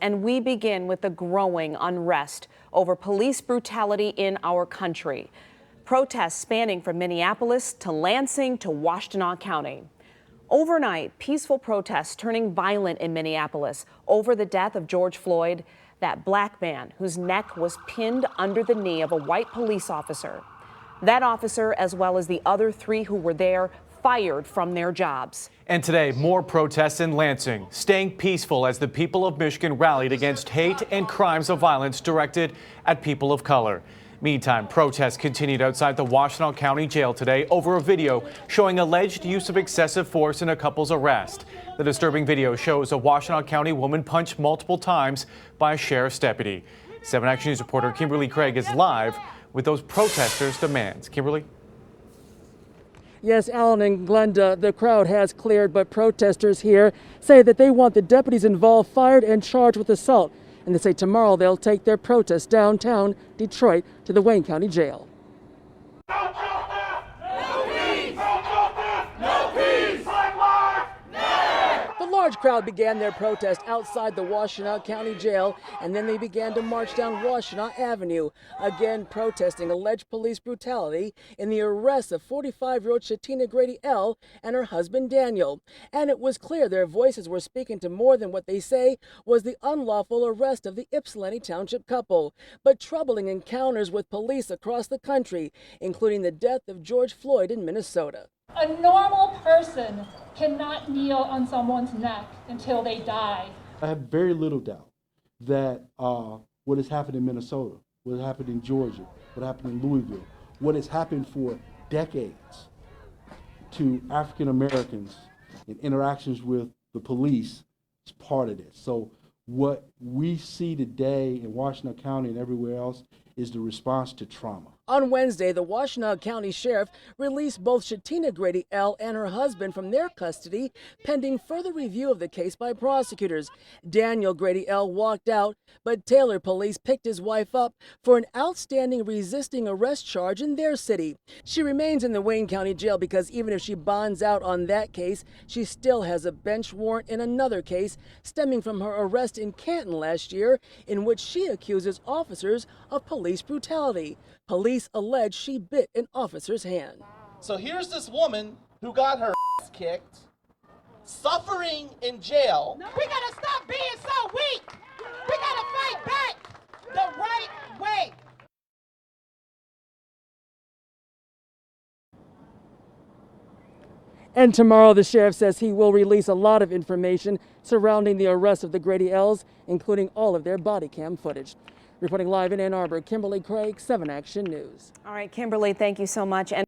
and we begin with the growing unrest over police brutality in our country. Protests spanning from Minneapolis to Lansing to Washtenaw County. Overnight, peaceful protests turning violent in Minneapolis over the death of George Floyd, that black man whose neck was pinned under the knee of a white police officer. That officer, as well as the other 3 who were there, fired from their jobs. And today, more protests in Lansing, staying peaceful as the people of Michigan rallied against hate and crimes of violence directed at people of color. Meantime, protests continued outside the Washtenaw County Jail today over a video showing alleged use of excessive force in a couple's arrest. The disturbing video shows a Washtenaw County woman punched multiple times by a sheriff's deputy. 7 Action News reporter Kimberly Craig is live with those protesters' demands. Kimberly? Yes, Alan and Glenda, the crowd has cleared, but protesters here say that they want the deputies involved fired and charged with assault. And they say tomorrow they'll take their protest downtown Detroit to the Wayne County Jail. A large crowd began their protest outside the Washtenaw County Jail, and then they began to march down Washtenaw Avenue, again protesting alleged police brutality in the arrest of 45-year-old Shatina Grady L. and her husband Daniel. And it was clear their voices were speaking to more than what they say was the unlawful arrest of the Ypsilanti Township couple, but troubling encounters with police across the country, including the death of George Floyd in Minnesota. A normal person cannot kneel on someone's neck until they die. I have very little doubt that what has happened in Minnesota, what has happened in Georgia, what happened in Louisville, what has happened for decades to African Americans in interactions with the police is part of this. So what we see today in Washtenaw County and everywhere else is the response to trauma. On Wednesday, the Washtenaw County Sheriff released both Shatina Grady L. and her husband from their custody, pending further review of the case by prosecutors. Daniel Grady L. walked out, but Taylor police picked his wife up for an outstanding resisting arrest charge in their city. She remains in the Wayne County Jail because even if she bonds out on that case, she still has a bench warrant in another case stemming from her arrest in Canton last year, in which she accuses officers of police brutality. Police allege she bit an officer's hand. So here's this woman who got her ass kicked, suffering in jail. We gotta stop being so weak. We gotta fight back the right way. And tomorrow, the sheriff says he will release a lot of information surrounding the arrest of the Grady L's, including all of their body cam footage. Reporting live in Ann Arbor, Kimberly Craig, 7 Action News. All right, Kimberly, thank you so much.